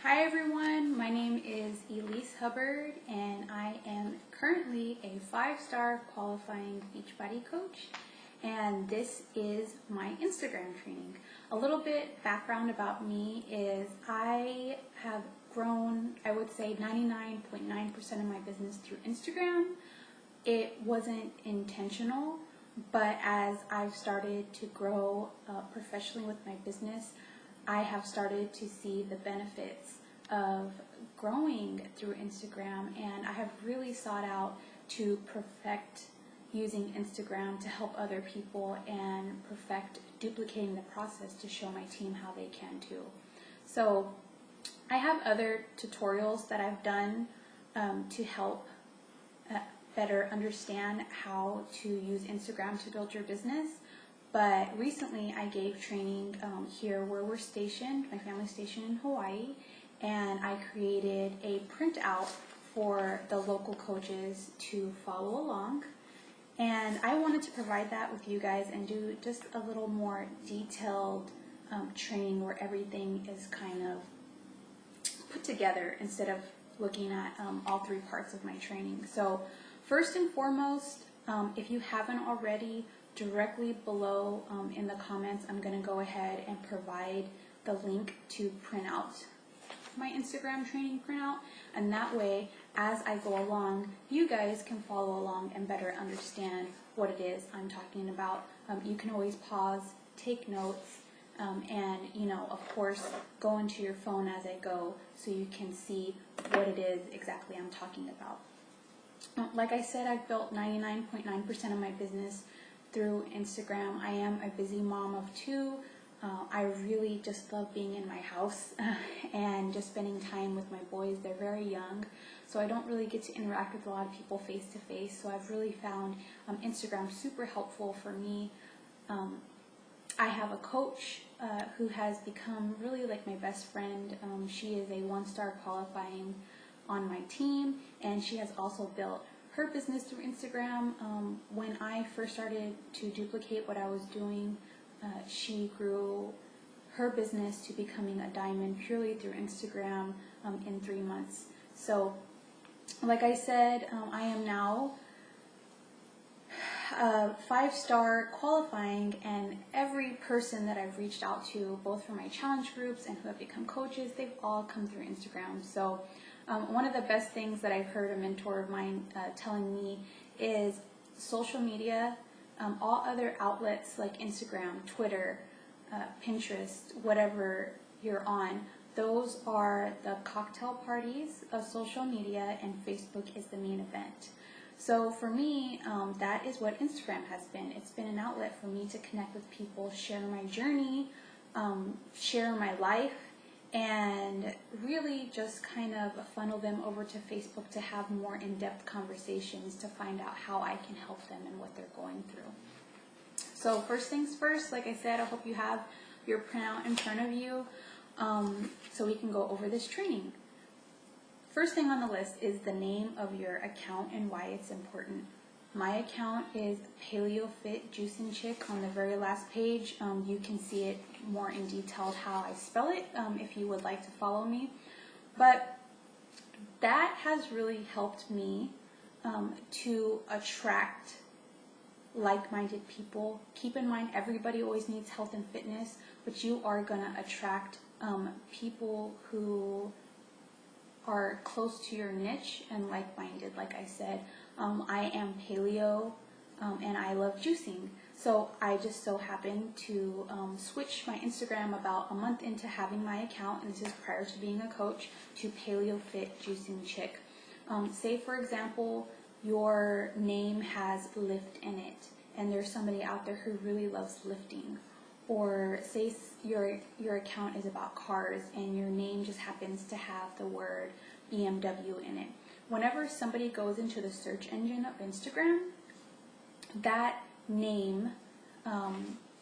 Hi everyone, my name is Elise Hubbard and I am currently a 5-star qualifying Beachbody coach, and this is my Instagram training. A little bit background about me is I have grown, I would say 99.9% of my business through Instagram. It wasn't intentional, but as I've started to grow professionally with my business, I have started to see the benefits of growing through Instagram, and I have really sought out to perfect using Instagram to help other people and perfect duplicating the process to show my team how they can too. So I have other tutorials that I've done to help better understand how to use Instagram to build your business. But recently I gave training here where we're stationed, my family's stationed in Hawaii, and I created a printout for the local coaches to follow along. And I wanted to provide that with you guys and do just a little more detailed training where everything is kind of put together instead of looking at all three parts of my training. So first and foremost, if you haven't already, directly below in the comments, I'm going to go ahead and provide the link to print out my Instagram training printout, and that way, as I go along, you guys can follow along and better understand what it is I'm talking about. You can always pause, take notes, and of course, go into your phone as I go so you can see what it is exactly I'm talking about. Like I said, I've built 99.9% of my business through Instagram. I am a busy mom of two. I really just love being in my house and just spending time with my boys. They're very young, so I don't really get to interact with a lot of people face to face. So I've really found Instagram super helpful for me. I have a coach who has become really like my best friend. She is a 1-star qualifying on my team, and she has also built her business through Instagram. When I first started to duplicate what I was doing, she grew her business to becoming a diamond purely through Instagram in 3 months. So, like I said, I am now 5-star qualifying, and every person that I've reached out to, both for my challenge groups and who have become coaches, they've all come through Instagram. So one of the best things that I've heard a mentor of mine telling me is social media, all other outlets like Instagram, Twitter, Pinterest, whatever you're on, those are the cocktail parties of social media, and Facebook is the main event. So for me, that is what Instagram has been. It's been an outlet for me to connect with people, share my journey, share my life, and really just kind of funnel them over to Facebook to have more in-depth conversations to find out how I can help them and what they're going through. So first things first, like I said, I hope you have your printout in front of you so we can go over this training. First thing on the list is the name of your account and why it's important. My account is PaleoFit Juicing Chick. On the very last page, you can see it more in detail how I spell it if you would like to follow me. But that has really helped me to attract like-minded people. Keep in mind, everybody always needs health and fitness, but you are going to attract people who are close to your niche and like-minded. Like I said, I am paleo and I love juicing. So I just so happened to switch my Instagram about a month into having my account, and this is prior to being a coach, to PaleoFit Juicing Chick. Say for example, your name has lift in it, and there's somebody out there who really loves lifting. Or say your account is about cars and your name just happens to have the word BMW in it. Whenever somebody goes into the search engine of Instagram, that name,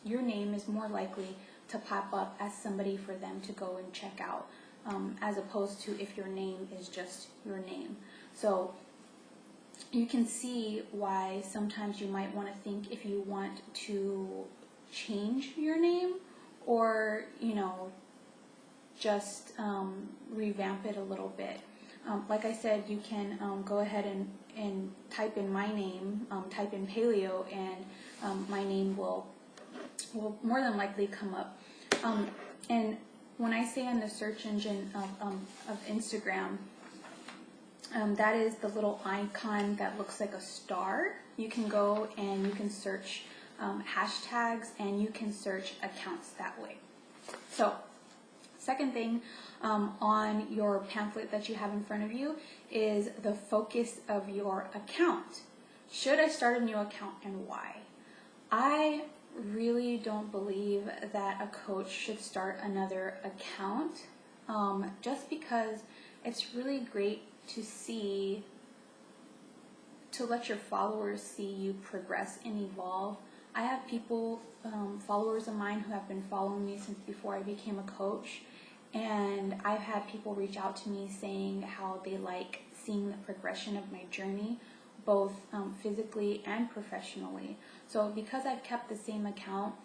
your name is more likely to pop up as somebody for them to go and check out, as opposed to if your name is just your name. So you can see why sometimes you might want to think if you want to change your name or, just revamp it a little bit. Like I said, you can go ahead and type in my name, type in paleo, and my name will more than likely come up. And when I say in the search engine of Instagram, that is the little icon that looks like a star. You can go and you can search hashtags, and you can search accounts that way. So, second thing on your pamphlet that you have in front of you is the focus of your account. Should I start a new account, and why? I really don't believe that a coach should start another account, just because it's really great to let your followers see you progress and evolve. I have people, followers of mine, who have been following me since before I became a coach, and I've had people reach out to me saying how they like seeing the progression of my journey, both physically and professionally. So because I've kept the same account,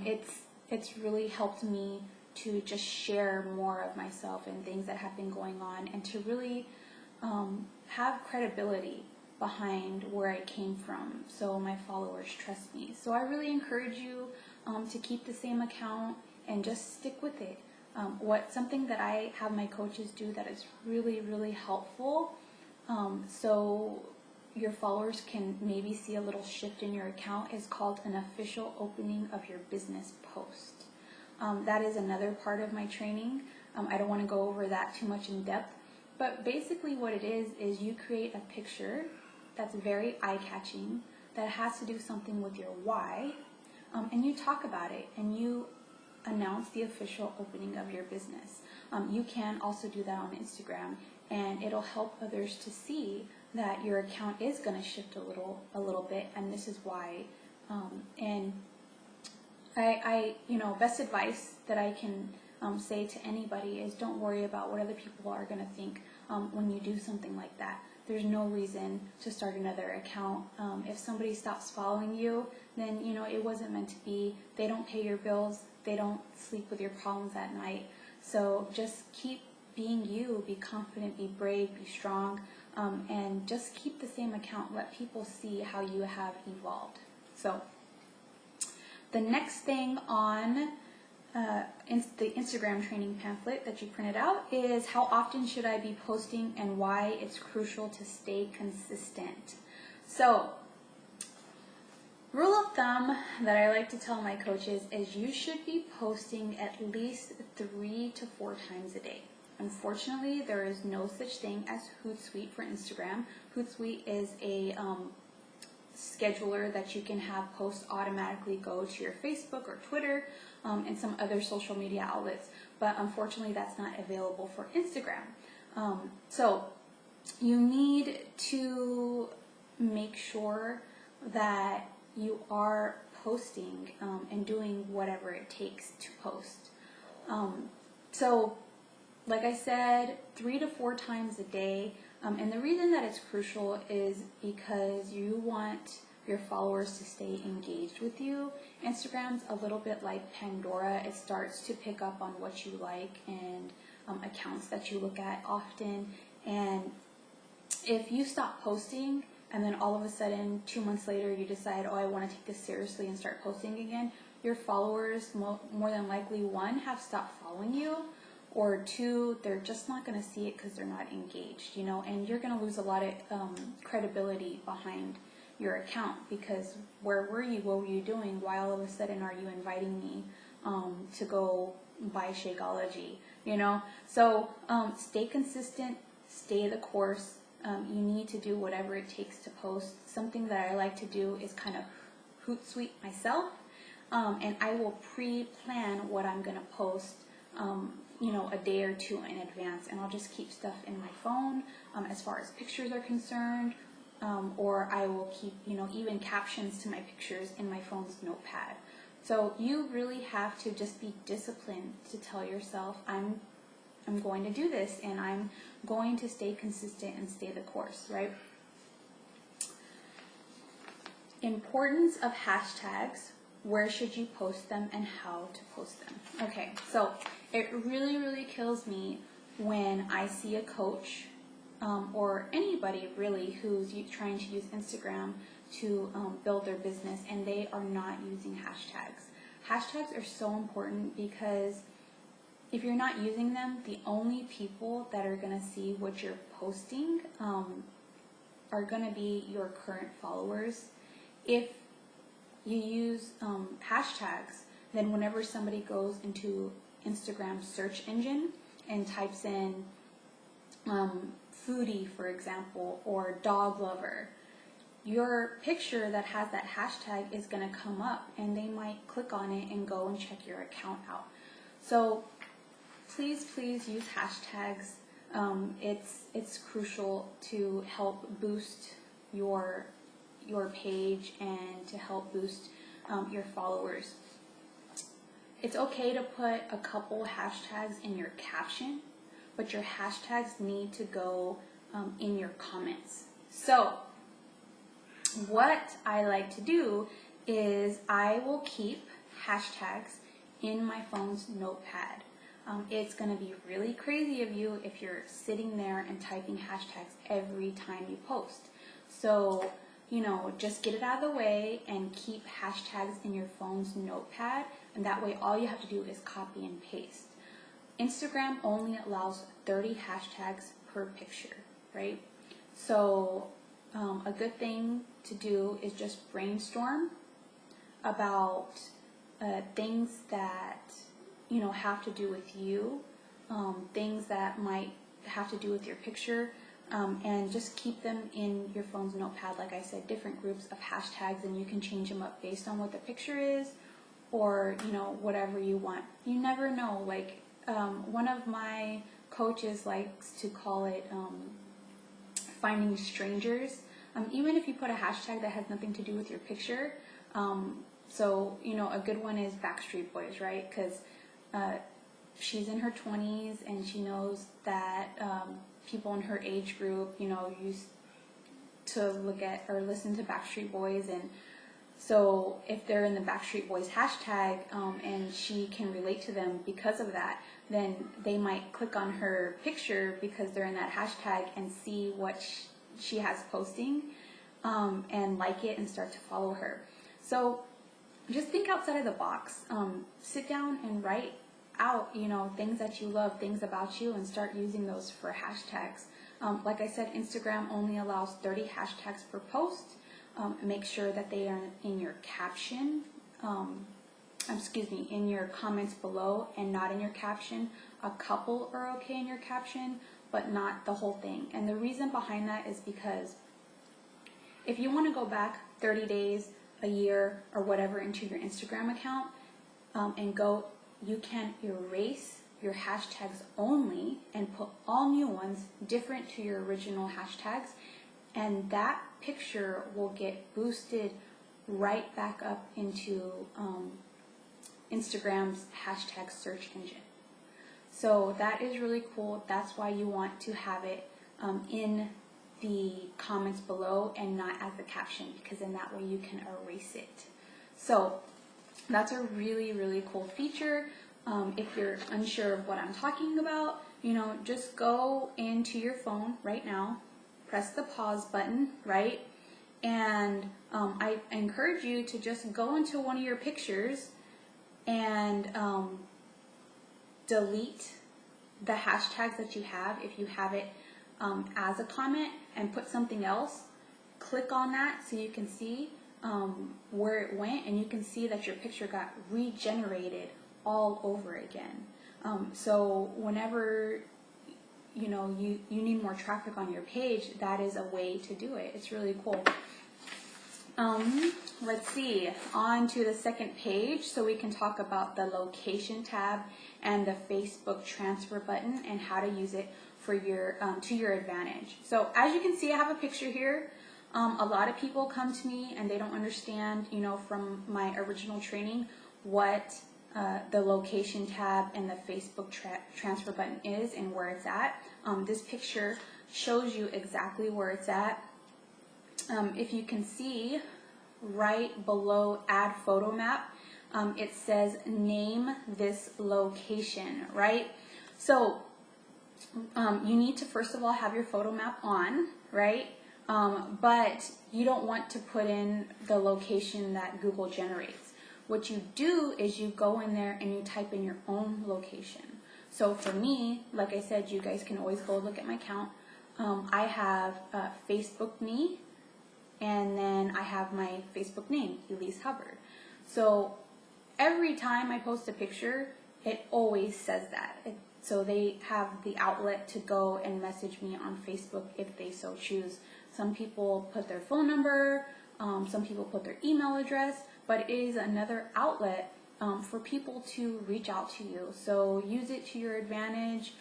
it's really helped me to just share more of myself and things that have been going on, and to really have credibility behind where I came from, so my followers trust me. So I really encourage you to keep the same account and just stick with it. Something that I have my coaches do that is really, really helpful, so your followers can maybe see a little shift in your account, is called an official opening of your business post. That is another part of my training. I don't want to go over that too much in depth, but basically what it is you create a picture that's very eye-catching, that has to do something with your why, and you talk about it, and you announce the official opening of your business. You can also do that on Instagram, and it'll help others to see that your account is going to shift a little bit, and this is why. And best advice that I can say to anybody is, don't worry about what other people are going to think when you do something like that. There's no reason to start another account. If somebody stops following you, then it wasn't meant to be. They don't pay your bills. They don't sleep with your problems at night. So just keep being you. Be confident, be brave, be strong, and just keep the same account. Let people see how you have evolved. So the next thing on the Instagram training pamphlet that you printed out is, how often should I be posting and why it's crucial to stay consistent. So, rule of thumb that I like to tell my coaches is you should be posting at least 3 to 4 times a day. Unfortunately, there is no such thing as Hootsuite for Instagram. Hootsuite is a scheduler that you can have posts automatically go to your Facebook or Twitter and some other social media outlets, but unfortunately that's not available for Instagram. So you need to make sure that you are posting and doing whatever it takes to post. So like I said, 3 to 4 times a day. And the reason that it's crucial is because you want your followers to stay engaged with you. Instagram's a little bit like Pandora. It starts to pick up on what you like and accounts that you look at often. And if you stop posting and then all of a sudden 2 months later you decide, oh, I want to take this seriously and start posting again, your followers more than likely, 1, have stopped following you, or 2, they're just not going to see it because they're not engaged, and you're going to lose a lot of credibility behind your account, because where were you, what were you doing, why all of a sudden are you inviting me to go buy Shakeology, So stay consistent, stay the course. You need to do whatever it takes to post. Something that I like to do is kind of Hootsuite myself, and I will pre-plan what I'm going to post a day or 2 in advance, and I'll just keep stuff in my phone as far as pictures are concerned, or I will keep even captions to my pictures in my phone's notepad. So you really have to just be disciplined to tell yourself, I'm going to do this, and I'm going to stay consistent and stay the course, right? Importance of hashtags where should you post them and how to post them. Okay, so it really, really kills me when I see a coach or anybody really who's trying to use Instagram to build their business and they are not using hashtags. Hashtags are so important because if you're not using them, the only people that are going to see what you're posting are going to be your current followers. If you use hashtags, then whenever somebody goes into Instagram search engine and types in foodie, for example, or dog lover, your picture that has that hashtag is going to come up and they might click on it and go and check your account out. So please use hashtags. It's crucial to help boost your page and to help boost your followers. It's okay to put a couple hashtags in your caption, but your hashtags need to go in your comments. So what I like to do is I will keep hashtags in my phone's notepad. It's going to be really crazy of you if you're sitting there and typing hashtags every time you post. So, you know, just get it out of the way and keep hashtags in your phone's notepad, and that way all you have to do is copy and paste. Instagram only allows 30 hashtags per picture, right? So a good thing to do is just brainstorm about things that have to do with you, things that might have to do with your picture, and just keep them in your phone's notepad. Like I said, different groups of hashtags, and you can change them up based on what the picture is, or whatever you want. You never know. Like one of my coaches likes to call it finding strangers. Even if you put a hashtag that has nothing to do with your picture. So a good one is Backstreet Boys, right? Because she's in her 20s and she knows that people in her age group, used to look at or listen to Backstreet Boys, and so if they're in the Backstreet Boys hashtag and she can relate to them because of that, then they might click on her picture because they're in that hashtag and see what she has posting and like it and start to follow her. So just think outside of the box. Sit down and write out, things that you love, things about you, and start using those for hashtags. Like I said, Instagram only allows 30 hashtags per post. Make sure that they are in your caption, in your comments below and not in your caption. A couple are okay in your caption, but not the whole thing. And the reason behind that is because if you want to go back 30 days, a year, or whatever into your Instagram account you can erase your hashtags only and put all new ones different to your original hashtags, and that picture will get boosted right back up into Instagram's hashtag search engine. So that is really cool. That's why you want to have it in the comments below and not as the caption, because in that way you can erase it. So that's a really, really cool feature. If you're unsure of what I'm talking about, just go into your phone right now, press the pause button, right? And I encourage you to just go into one of your pictures and delete the hashtags that you have. If you have it as a comment, and put something else, click on that so you can see where it went, and you can see that your picture got regenerated all over again. So whenever you need more traffic on your page, that is a way to do it. It's really cool. Let's see, on to the second page, so we can talk about the location tab and the Facebook transfer button and how to use it for your to your advantage. So as you can see, I have a picture here. A lot of people come to me and they don't understand, from my original training, what the location tab and the Facebook transfer button is and where it's at. This picture shows you exactly where it's at. If you can see right below add photo map, it says name this location, right? So you need to first of all have your photo map on, right? But you don't want to put in the location that Google generates. What you do is you go in there and you type in your own location. So for me, like I said, you guys can always go look at my account. I have Facebook me, and then I have my Facebook name, Elise Hubbard. So every time I post a picture, it always says that. So they have the outlet to go and message me on Facebook if they so choose. Some people put their phone number, some people put their email address, but it is another outlet for people to reach out to you. So use it to your advantage.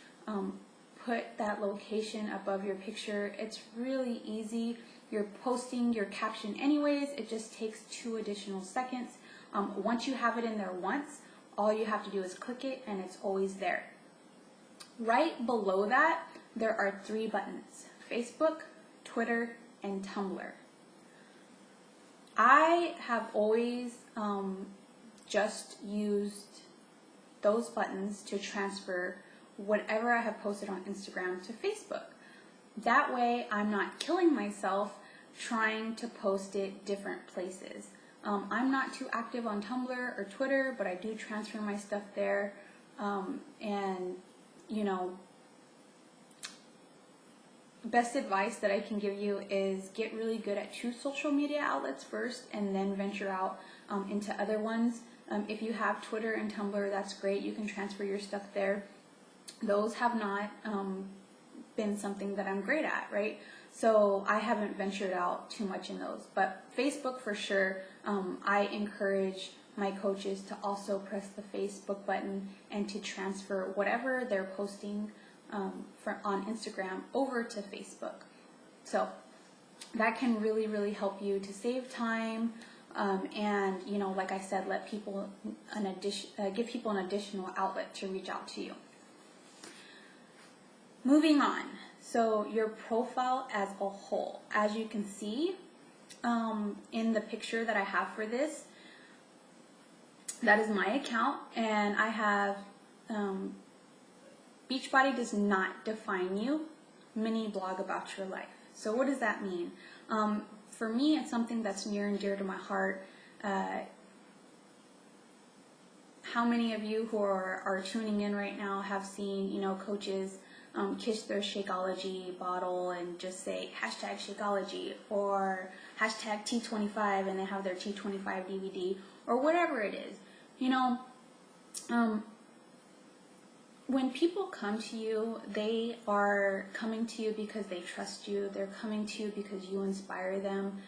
Put that location above your picture. It's really easy. You're posting your caption anyways. It just takes 2 additional seconds. Once you have it in there once, all you have to do is click it and it's always there. Right below that, there are 3 buttons: Facebook, Twitter, and Tumblr. I have always just used those buttons to transfer whatever I have posted on Instagram to Facebook. That way I'm not killing myself trying to post it different places. I'm not too active on Tumblr or Twitter, but I do transfer my stuff there. And you know, best advice that I can give you is get really good at 2 social media outlets first and then venture out into other ones. If you have Twitter and Tumblr, that's great. You can transfer your stuff there. Those have not been something that I'm great at, right? So I haven't ventured out too much in those. But Facebook for sure, I encourage my coaches to also press the Facebook button and to transfer whatever they're posting on Instagram over to Facebook. So that can really, really help you to save time and, you know, like I said, let people give people an additional outlet to reach out to you. Moving on, so your profile as a whole. As you can see in the picture that I have for this, that is my account, and I have Beachbody does not define you, mini blog about your life. So what does that mean? For me, it's something that's near and dear to my heart. How many of you who are tuning in right now have seen, you know, coaches kiss their Shakeology bottle and just say hashtag Shakeology or hashtag T25 and they have their T25 DVD or whatever it is. You know, when people come to you, they are coming to you because they trust you. They're coming to you because you inspire them.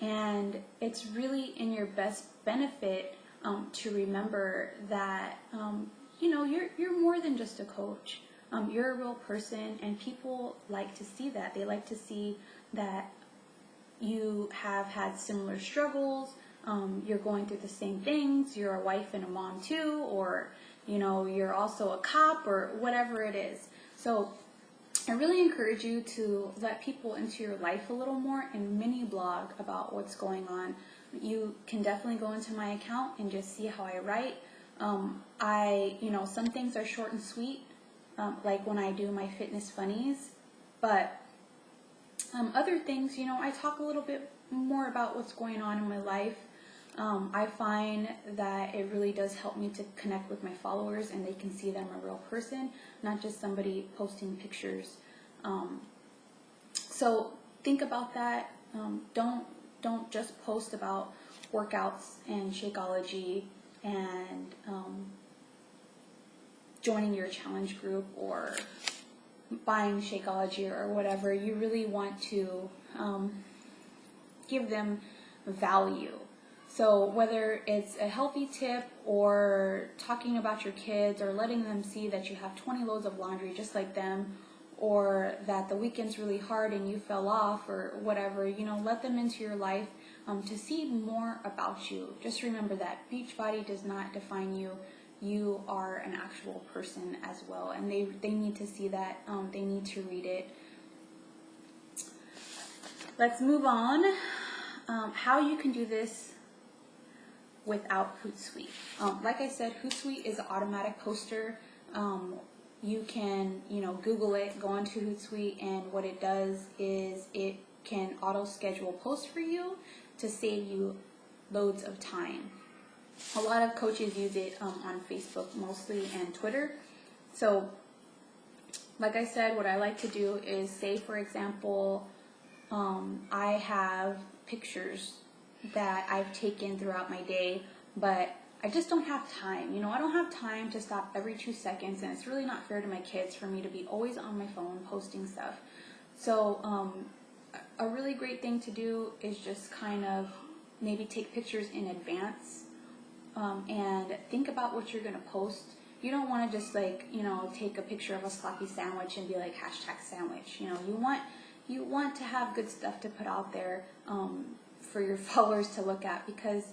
And it's really in your best benefit to remember that, you know, you're more than just a coach. You're a real person, and people like to see that. They like to see that you have had similar struggles. You're going through the same things. You're a wife and a mom too, or you know, you're also a cop or whatever it is. So I really encourage you to let people into your life a little more and mini blog about what's going on. You can definitely go into my account and just see how I write. You know, some things are short and sweet, like when I do my fitness funnies, but other things, you know, I talk a little bit more about what's going on in my life. I find that it really does help me to connect with my followers and they can see that I'm a real person, not just somebody posting pictures. So think about that. Don't just post about workouts and Shakeology and joining your challenge group or buying Shakeology or whatever. You really want to give them value. So whether it's a healthy tip or talking about your kids or letting them see that you have 20 loads of laundry just like them, or that the weekend's really hard and you fell off or whatever, you know, let them into your life to see more about you. Just remember that Beachbody does not define you. You are an actual person as well, and they need to see that. They need to read it. Let's move on. how you can do this without Hootsuite. Like I said, Hootsuite is an automatic poster. You can, Google it, go into Hootsuite, and what it does is it can auto-schedule posts for you to save you loads of time. A lot of coaches use it on Facebook mostly and Twitter. So, like I said, what I like to do is say, for example, I have pictures that I've taken throughout my day, but I just don't have time. I don't have time to stop every 2 seconds, and it's really not fair to my kids for me to be always on my phone posting stuff. So a really great thing to do is just kind of maybe take pictures in advance and think about what you're going to post. You don't want to just take a picture of a sloppy sandwich and be like #sandwich. You want to have good stuff to put out there for your followers to look at, because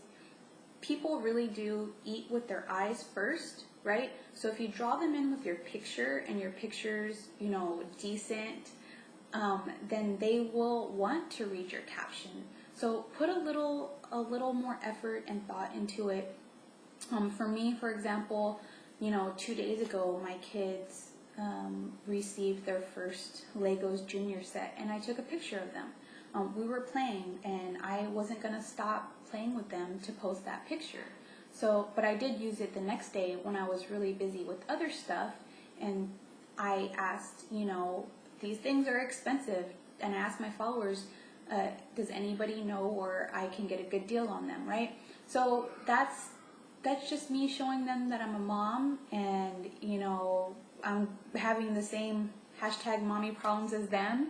people really do eat with their eyes first, right? So if you draw them in with your picture and your picture's, decent, then they will want to read your caption. So put a little more effort and thought into it. For me, for example, 2 days ago, my kids received their first Legos Junior set, and I took a picture of them. We were playing, and I wasn't going to stop playing with them to post that picture. But I did use it the next day when I was really busy with other stuff, and I asked, these things are expensive, and I asked my followers, does anybody know where I can get a good deal on them, right? So that's just me showing them that I'm a mom, and I'm having the same #mommy problems as them,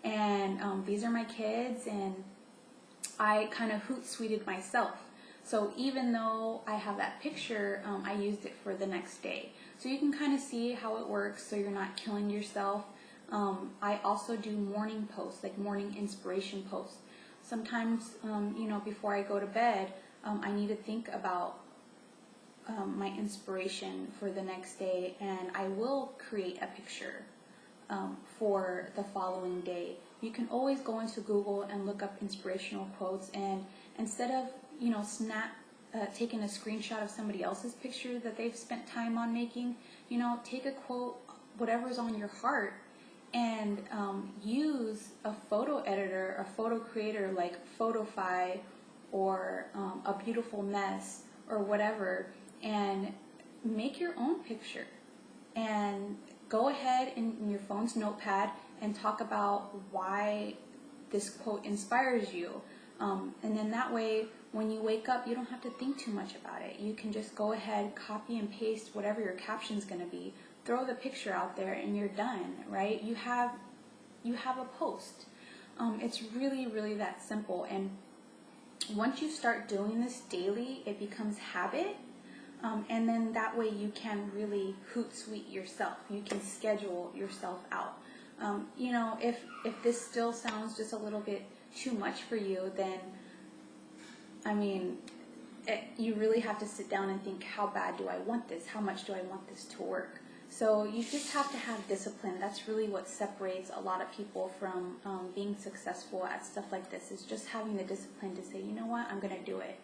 and these are my kids, and I kind of Hootsuited myself. So even though I have that picture, I used it for the next day. So you can kind of see how it works, so you're not killing yourself. I also do morning posts, like morning inspiration posts. Sometimes, before I go to bed, I need to think about my inspiration for the next day, and I will create a picture for the following day. You can always go into Google and look up inspirational quotes, and instead of taking a screenshot of somebody else's picture that they've spent time on making, take a quote, whatever's on your heart, and use a photo editor, a photo creator like Photofy or A Beautiful Mess or whatever, and make your own picture. And go ahead in your phone's notepad and talk about why this quote inspires you. And then that way, when you wake up, you don't have to think too much about it. You can just go ahead, copy and paste whatever your caption's going to be, throw the picture out there, and you're done, right? You have a post. It's really, really that simple. And once you start doing this daily, it becomes habit. And then that way you can really Hootsuite yourself. You can schedule yourself out. If this still sounds just a little bit too much for you, then, you really have to sit down and think, how bad do I want this? How much do I want this to work? So you just have to have discipline. That's really what separates a lot of people from being successful at stuff like this, is just having the discipline to say, you know what, I'm going to do it.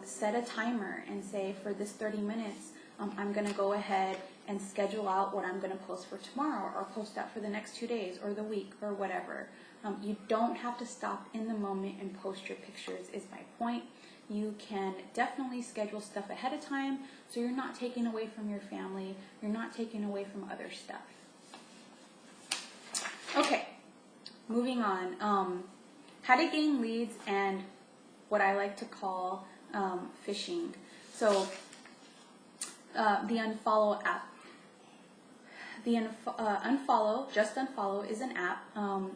Set a timer and say, for this 30 minutes, I'm going to go ahead and schedule out what I'm going to post for tomorrow, or post out for the next 2 days or the week or whatever. You don't have to stop in the moment and post your pictures, is my point. You can definitely schedule stuff ahead of time, so you're not taking away from your family, you're not taking away from other stuff. Okay, moving on. How to gain leads and what I like to call phishing. So the Unfollow app. The Just Unfollow is an app.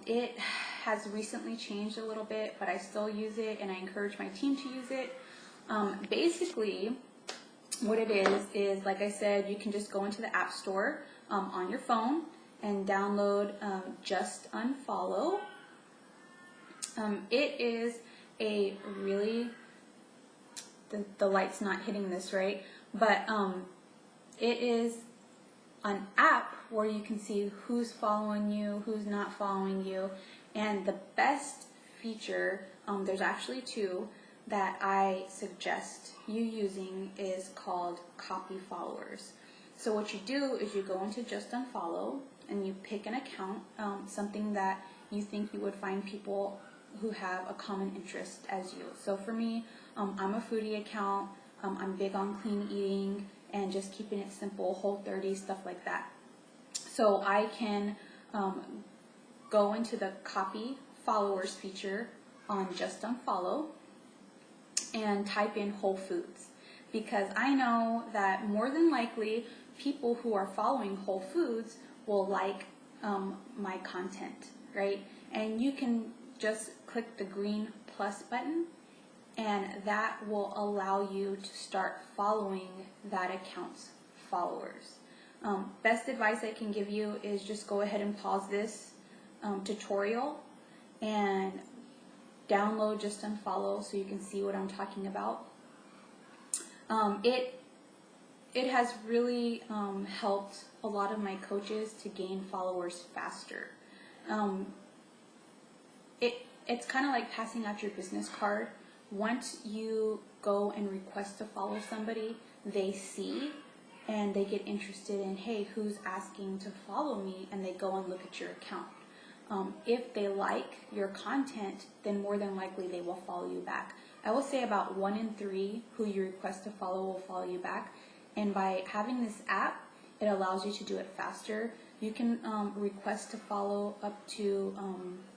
It has recently changed a little bit, but I still use it, and I encourage my team to use it. Basically, what it is, like I said, you can just go into the App Store on your phone and download Just Unfollow. It is a really, the light's not hitting this right, but it is an app where you can see who's following you, who's not following you, and the best feature There's actually two that I suggest you using is called copy followers. So what you do is you go into Just Unfollow and you pick an account, something that you think you would find people who have a common interest as you. So for me, I'm a foodie account. I'm big on clean eating and just keeping it simple, Whole30, stuff like that. So I can go into the copy followers feature on Just Unfollow and type in Whole Foods, because I know that more than likely people who are following Whole Foods will like my content, right? And you can just click the green plus button and that will allow you to start following that account's followers. Best advice I can give you is just go ahead and pause this tutorial and download Just Unfollow so you can see what I'm talking about. It has really helped a lot of my coaches to gain followers faster. It's kind of like passing out your business card. Once you go and request to follow somebody, they see and they get interested in, hey, who's asking to follow me? And they go and look at your account. If they like your content, then more than likely they will follow you back. I will say about 1 in 3 who you request to follow will follow you back. And by having this app, it allows you to do it faster. You can request to follow up to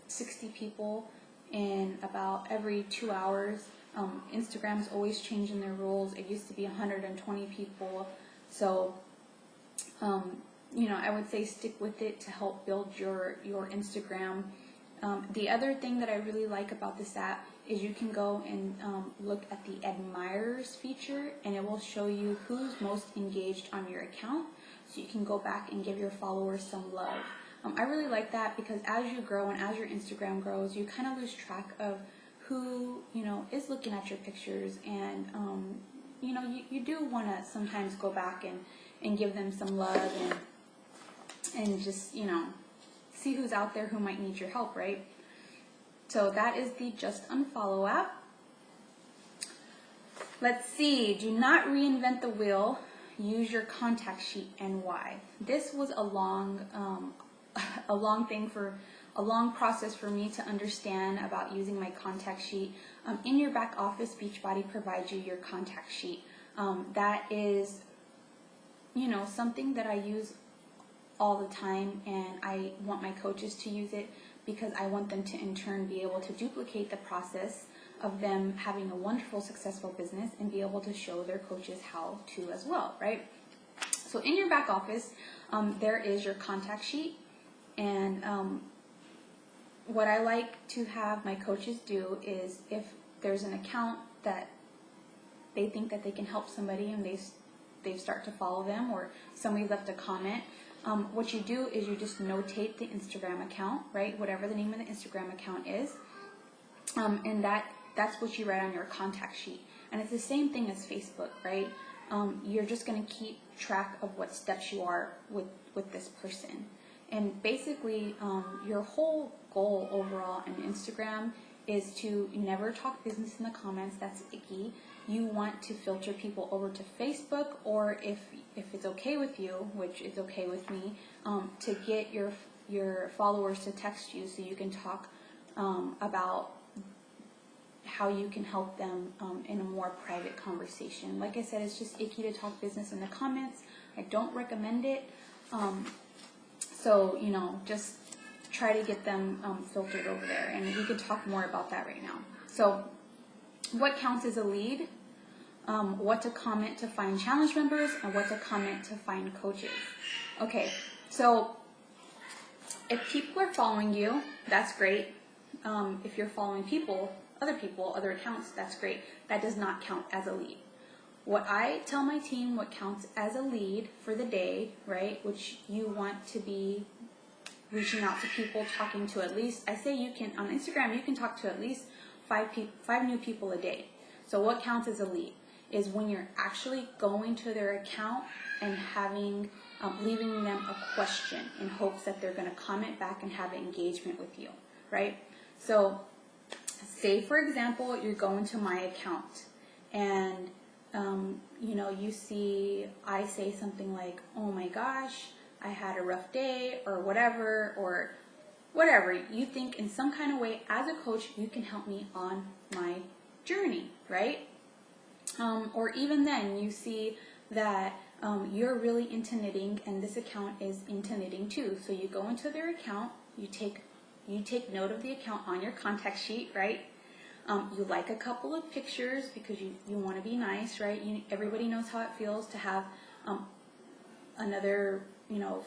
60 people in about every 2 hours. Instagram's always changing their rules. It used to be 120 people. So, I would say stick with it to help build your Instagram. The other thing that I really like about this app is you can go and look at the admirers feature, and it will show you who's most engaged on your account, so you can go back and give your followers some love. I really like that because as you grow and as your Instagram grows, you kind of lose track of who is looking at your pictures, and you do want to sometimes go back and give them some love and just see who's out there who might need your help, right? So that is the Just Unfollow app. Let's see. Do not reinvent the wheel. Use your contact sheet and why. This was a long process for me to understand about using my contact sheet. In your back office, Beachbody provides you your contact sheet. That is, something that I use all the time, and I want my coaches to use it because I want them to in turn be able to duplicate the process of them having a wonderful, successful business and be able to show their coaches how to as well, right? So in your back office, there is your contact sheet, and what I like to have my coaches do is if there's an account that they think that they can help somebody and they start to follow them, or somebody left a comment, what you do is you just notate the Instagram account, right? Whatever the name of the Instagram account is, and that's what you write on your contact sheet. And it's the same thing as Facebook, right? You're just going to keep track of what steps you are with this person. And basically, your whole goal overall in Instagram is to never talk business in the comments. That's icky. You want to filter people over to Facebook, or if it's okay with you, which is okay with me, to get your followers to text you so you can talk about how you can help them in a more private conversation. Like I said, it's just icky to talk business in the comments. I don't recommend it. So, just try to get them filtered over there. And we could talk more about that right now. So, what counts as a lead? What to comment to find challenge members, and what to comment to find coaches. Okay, so if people are following you, that's great. If you're following other accounts, that's great. That does not count as a lead. What I tell my team, what counts as a lead for the day, right, which you want to be reaching out to people, talking to at least, I say you can, on Instagram, you can talk to at least 5 new people a day. So what counts as a lead is when you're actually going to their account and leaving them a question in hopes that they're going to comment back and have an engagement with you, right? So say for example, you're going to my account and you see I say something like, oh my gosh, I had a rough day, or whatever you think in some kind of way as a coach you can help me on my journey, right? Or even then you see that you're really into knitting and this account is into knitting too. So you go into their account, you take note of the account on your contact sheet, right? You like a couple of pictures because you want to be nice, right? Everybody knows how it feels to have another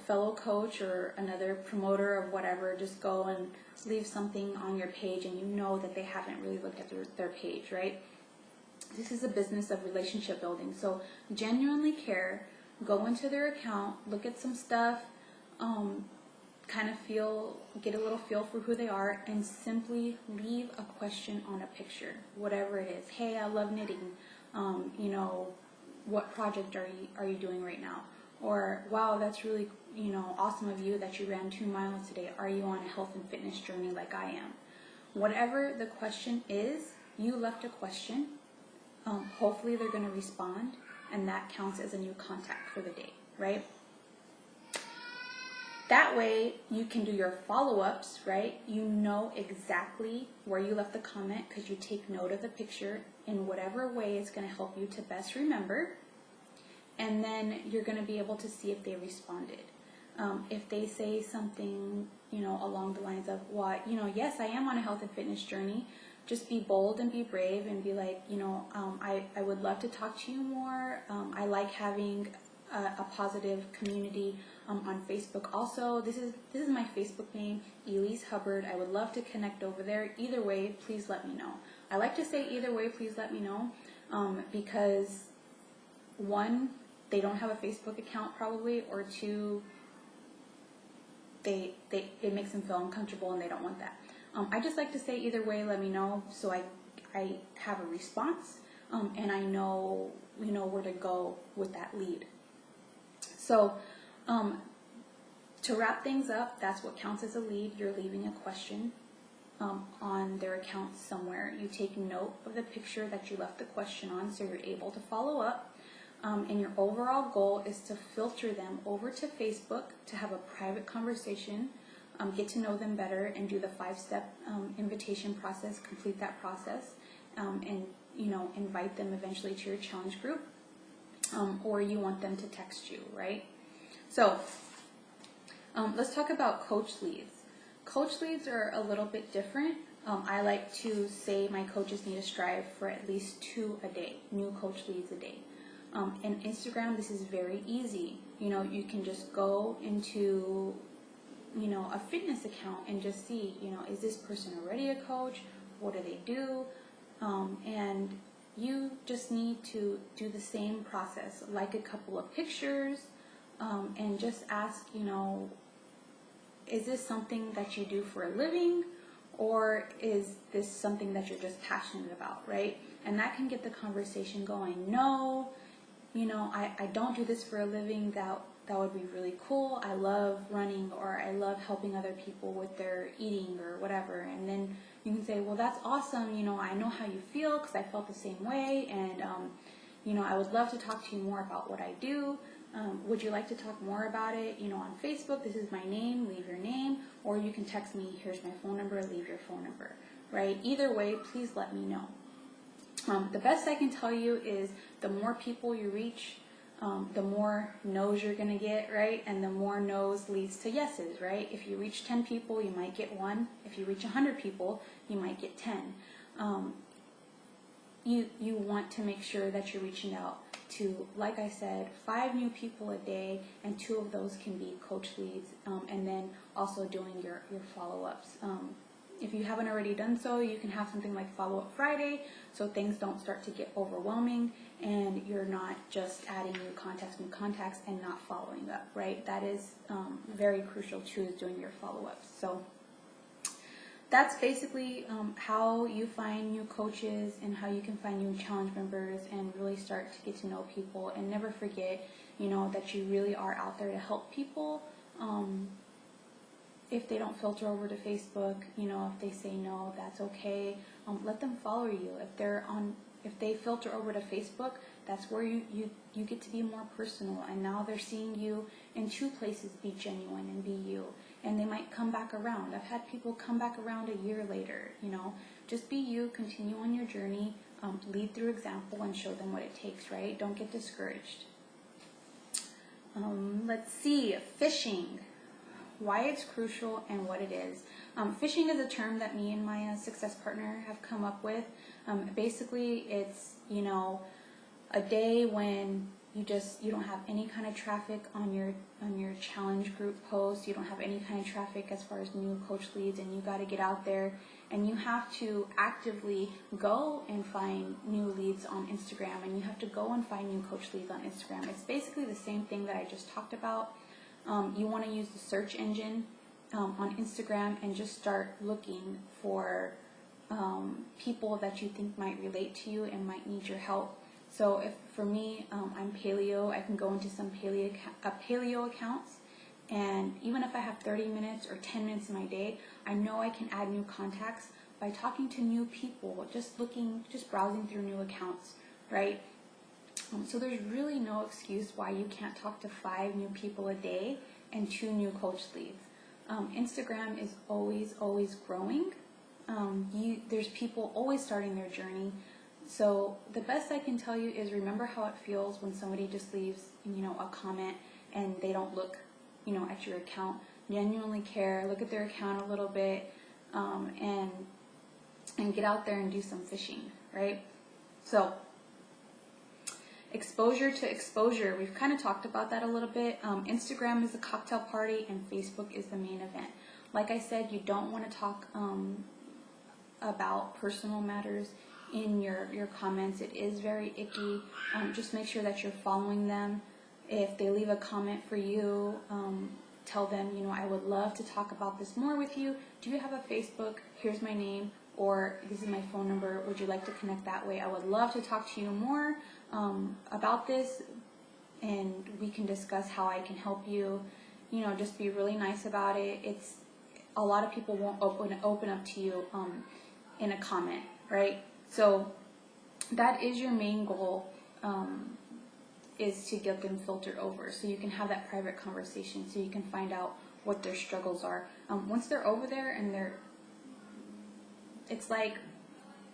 fellow coach or another promoter of whatever just go and leave something on your page and you know that they haven't really looked at their page, right? This is a business of relationship building. So genuinely care, go into their account, look at some stuff, kind of get a little feel for who they are, and simply leave a question on a picture, whatever it is. Hey, I love knitting. What project are you doing right now? Or, wow, that's really awesome of you that you ran 2 miles today. Are you on a health and fitness journey like I am? Whatever the question is, you left a question. Hopefully they're going to respond, and that counts as a new contact for the day, right? That way you can do your follow-ups, right? You know exactly where you left the comment because you take note of the picture in whatever way it's going to help you to best remember. And then you're going to be able to see if they responded. If they say something, along the lines of, well, yes, I am on a health and fitness journey. Just be bold and be brave and be like, I would love to talk to you more. I like having a positive community on Facebook. Also, this is my Facebook name, Elise Hubbard. I would love to connect over there. Either way, please let me know. I like to say either way, please let me know, because one, they don't have a Facebook account probably, or two, it makes them feel uncomfortable and they don't want that. I just like to say either way, let me know, so I have a response, and I know where to go with that lead. So to wrap things up, that's what counts as a lead. You're leaving a question on their account somewhere. You take note of the picture that you left the question on so you're able to follow up. And your overall goal is to filter them over to Facebook to have a private conversation, get to know them better, and do the 5-step invitation process, complete that process, and invite them eventually to your challenge group, or you want them to text you, right? So let's talk about coach leads. Coach leads are a little bit different. I like to say my coaches need to strive for at least 2 a day, new coach leads a day. And Instagram, this is very easy. You can just go into, a fitness account and just see, is this person already a coach? What do they do? And you just need to do the same process, like a couple of pictures, and just ask, is this something that you do for a living, or is this something that you're just passionate about, right? And that can get the conversation going. No, I don't do this for a living. That would be really cool. I love running, or I love helping other people with their eating or whatever. And then you can say, well, that's awesome. I know how you feel because I felt the same way. And, I would love to talk to you more about what I do. Would you like to talk more about it? On Facebook, this is my name, leave your name, or you can text me, here's my phone number, leave your phone number, right? Either way, please let me know. The best I can tell you is the more people you reach, the more no's you're going to get, right? And the more no's leads to yeses, right? If you reach 10 people, you might get 1. If you reach 100 people, you might get 10. You want to make sure that you're reaching out to, like I said, 5 new people a day, and 2 of those can be coach leads, and then also doing your follow-ups. If you haven't already done so, you can have something like Follow-Up Friday, so things don't start to get overwhelming and you're not just adding new contacts and not following up, right? That is very crucial too, is doing your follow-ups. So that's basically how you find new coaches and how you can find new challenge members and really start to get to know people. And never forget, that you really are out there to help people. if they don't filter over to Facebook, if they say no, that's okay. Let them follow you. If they filter over to Facebook, that's where you get to be more personal. And now they're seeing you in two places, be genuine and be you. And they might come back around. I've had people come back around a year later. Just be you, continue on your journey, lead through example, and show them what it takes, right? Don't get discouraged. Let's see, phishing. Why it's crucial and what it is. Phishing is a term that me and my success partner have come up with. Basically, it's a day when you don't have any kind of traffic on your challenge group post. You don't have any kind of traffic as far as new coach leads, and you got to get out there and you have to actively go and find new leads on Instagram, and you have to go and find new coach leads on Instagram. It's basically the same thing that I just talked about. You want to use the search engine on Instagram and just start looking for people that you think might relate to you and might need your help. So if for me, I'm paleo, I can go into some paleo accounts, and even if I have 30 minutes or 10 minutes in my day, I know I can add new contacts by talking to new people, just browsing through new accounts, right? So there's really no excuse why you can't talk to 5 new people a day and 2 new coach leads. Instagram is always growing. There's people always starting their journey. So the best I can tell you is remember how it feels when somebody just leaves, a comment and they don't look, at your account, genuinely care, look at their account a little bit, and get out there and do some phishing, right? So exposure to exposure, we've kind of talked about that a little bit. Instagram is the cocktail party and Facebook is the main event. Like I said, you don't want to talk about personal matters in your comments. It is very icky. Just make sure that you're following them. If they leave a comment for you, tell them, I would love to talk about this more with you. Do you have a Facebook? Here's my name, or this is my phone number. Would you like to connect that way? I would love to talk to you more about this, and we can discuss how I can help you. Just be really nice about it. It's a lot of people won't open up to you in a comment, right? So that is your main goal, is to get them filtered over so you can have that private conversation, so you can find out what their struggles are. Once they're over there and it's like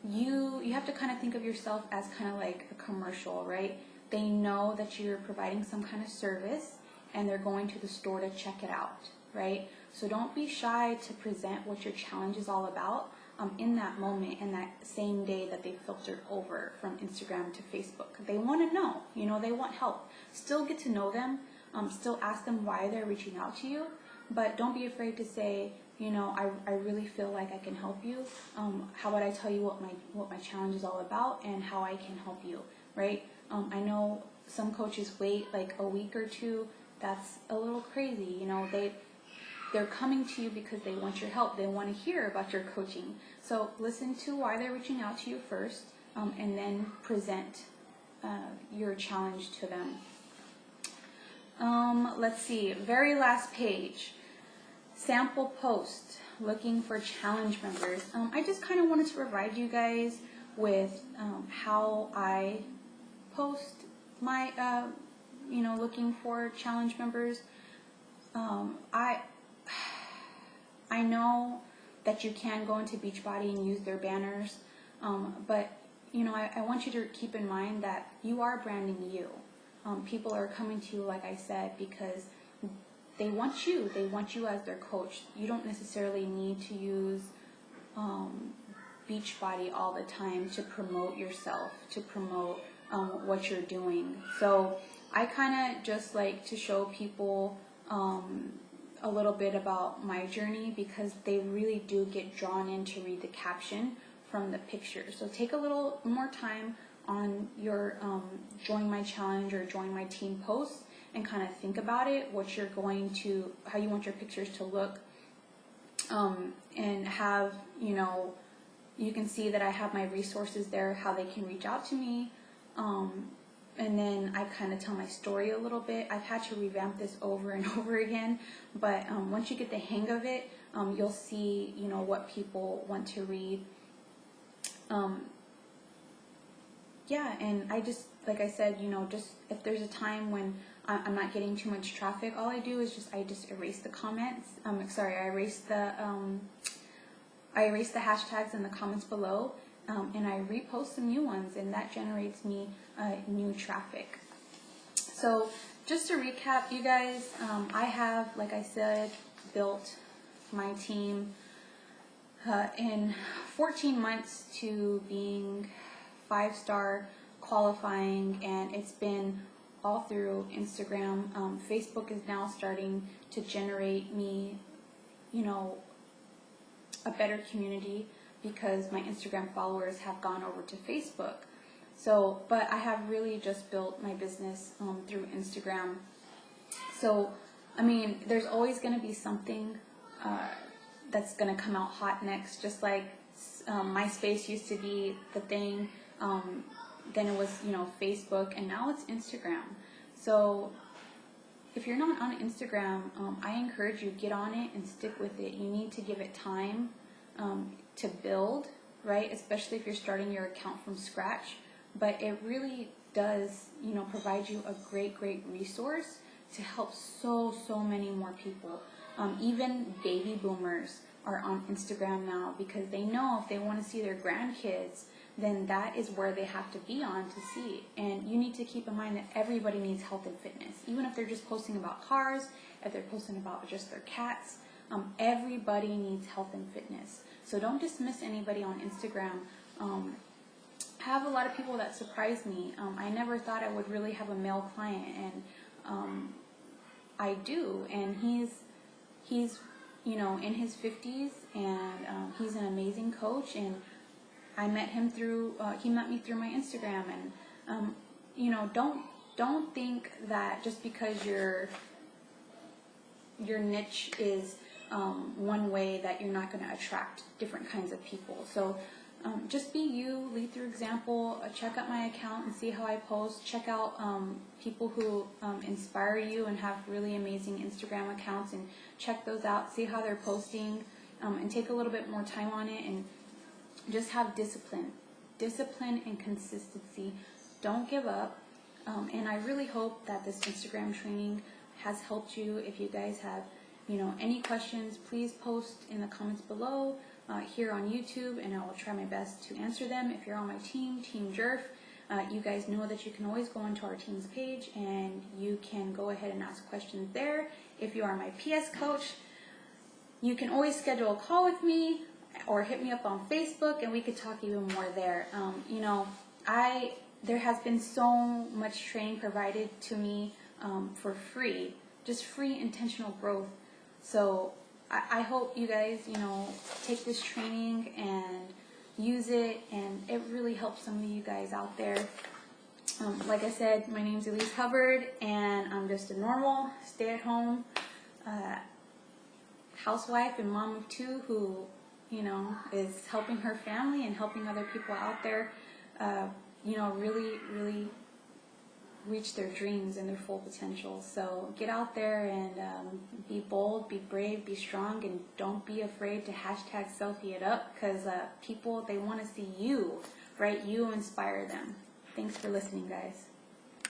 you have to kind of think of yourself as kind of like a commercial, right? They know that you're providing some kind of service and they're going to the store to check it out, right? So don't be shy to present what your challenge is all about in that moment, in that same day that they filtered over from Instagram to Facebook. They want to know, they want help. Still get to know them, still ask them why they're reaching out to you, but don't be afraid to say, I really feel like I can help you. How about I tell you what my challenge is all about and how I can help you, right? I know some coaches wait like a week or two. That's a little crazy. They're coming to you because they want your help. They want to hear about your coaching. So listen to why they're reaching out to you first, and then present your challenge to them. Let's see, very last page. Sample post, looking for challenge members. I just kind of wanted to provide you guys with how I post my, looking for challenge members. I know that you can go into Beachbody and use their banners, but I want you to keep in mind that you are branding you. People are coming to you, like I said, because they want you. They want you as their coach. You don't necessarily need to use Beachbody all the time to promote yourself, to promote what you're doing. So I kind of just like to show people a little bit about my journey, because they really do get drawn in to read the caption from the picture. So take a little more time on your join my challenge or join my team posts and kind of think about it, how you want your pictures to look, and have, you can see that I have my resources there, how they can reach out to me, and then I kind of tell my story a little bit. I've had to revamp this over and over again, but once you get the hang of it, you'll see, what people want to read. Yeah, and I just, like I said, just if there's a time when I'm not getting too much traffic, all I do is I just erase the comments. I erase the hashtags in the comments below, and I repost some new ones, and that generates me new traffic. So just to recap, you guys, I have, like I said, built my team in 14 months to being 5-star qualifying, and it's been all through Instagram. Facebook is now starting to generate me, a better community because my Instagram followers have gone over to Facebook. So, but I have really just built my business through Instagram. So, I mean, there's always going to be something that's going to come out hot next, just like MySpace used to be the thing. Then it was, Facebook, and now it's Instagram. So if you're not on Instagram, I encourage you, get on it and stick with it. You need to give it time to build, right? Especially if you're starting your account from scratch. But it really does, provide you a great resource to help so many more people. Even baby boomers are on Instagram now because they know if they want to see their grandkids, then that is where they have to be on to see. And you need to keep in mind that everybody needs health and fitness. Even if they're just posting about cars, if they're posting about just their cats, everybody needs health and fitness. So don't dismiss anybody on Instagram. I have a lot of people that surprise me. I never thought I would really have a male client, and I do. And he's in his 50s, and he's an amazing coach, and I met him through, he met me through my Instagram, and, don't think that just because your niche is one way that you're not going to attract different kinds of people. So just be you, lead through example, check out my account and see how I post, check out people who inspire you and have really amazing Instagram accounts, and check those out, see how they're posting, and take a little bit more time on it, and just have discipline and consistency. Don't give up. And I really hope that this Instagram training has helped you. If you guys have, any questions, please post in the comments below here on YouTube, and I will try my best to answer them. If you're on my team, Team Jerf, you guys know that you can always go onto our team's page and you can go ahead and ask questions there. If you are my PS coach, you can always schedule a call with me or hit me up on Facebook, and we could talk even more there. There has been so much training provided to me for free, just free intentional growth. So I hope you guys, take this training and use it, and it really helps some of you guys out there. Like I said, my name's Elise Hubbard, and I'm just a normal stay-at-home housewife and mom of 2 who is helping her family and helping other people out there, really reach their dreams and their full potential. So get out there and be bold, be brave, be strong, and don't be afraid to hashtag selfie it up, because people, they want to see you, right? You inspire them. Thanks for listening, guys.